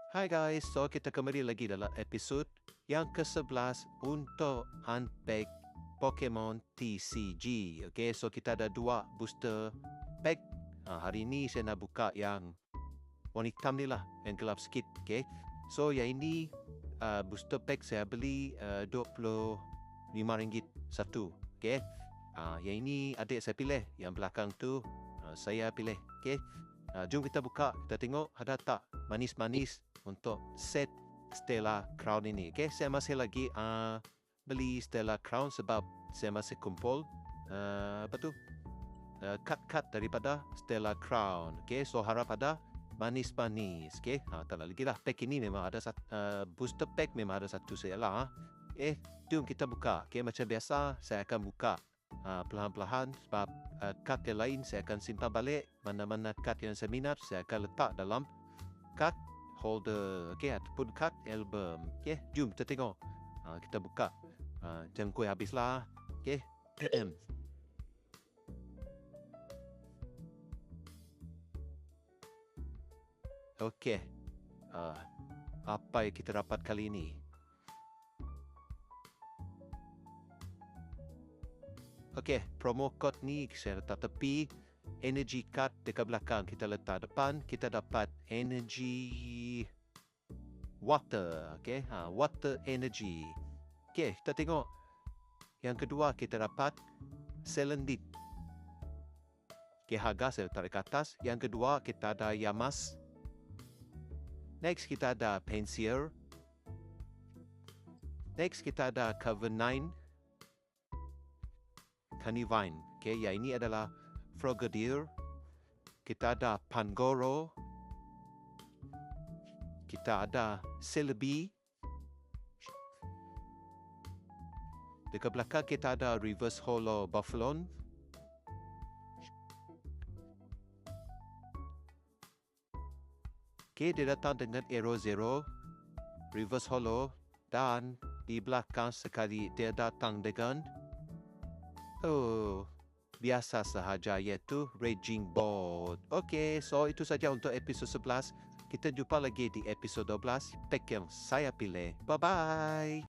Hai guys, so kita kembali lagi dalam episod yang ke-11 untuk unpack Pokemon TCG. Okay, so kita ada dua booster pack. Hari ini saya nak buka yang warna hitam ni lah, yang gelap sikit. Okay, so yang ini booster pack saya beli RM25 satu. Okay, yang ini adik saya pilih, yang belakang tu saya pilih. Okay, jom kita buka, kita tengok ada tak manis-manis untuk set Stella Crown ini. Okay, saya masih lagi beli Stella Crown sebab saya masih kumpul cut daripada Stella Crown. Okay, so harap ada manis-manis. Okay, tak lagi lah. Pack ini memang ada booster pack memang ada satu saya lah. Jom kita buka. Okay, macam biasa saya akan buka perlahan-lahan sebab kad yang lain saya akan simpan balik. Mana-mana kad yang saya minat saya akan letak dalam kad holder, okay, ataupun kad album. Okay, jom kita tengok. Kita buka. Jangan kuih habislah. Okay. Okay. Apa yang kita dapat kali ini? Okay, promo code ni saya letak tepi. Energy card dekat belakang kita letak depan. Kita dapat energy water. Okay, water energy. Okay, kita tengok. Yang kedua kita dapat Salandit. Okay, harga saya letak dekat atas. Yang kedua kita ada Yamas. Next kita ada Pensier. Next kita ada Cover 9. Canivine. Okay, yang ini adalah Frogadier. Kita ada Pangoro. Kita ada Celebi. Dekat belakang kita ada Reverse Holo Buffalon. Okay, dia datang dengan Aero Zero, Reverse Holo, dan di belakang sekali dia datang dengan biasa sahaja, iaitu Raging Board. Okay, so itu saja untuk episod 11. Kita jumpa lagi di episod 12, pack yang saya pilih. Bye-bye!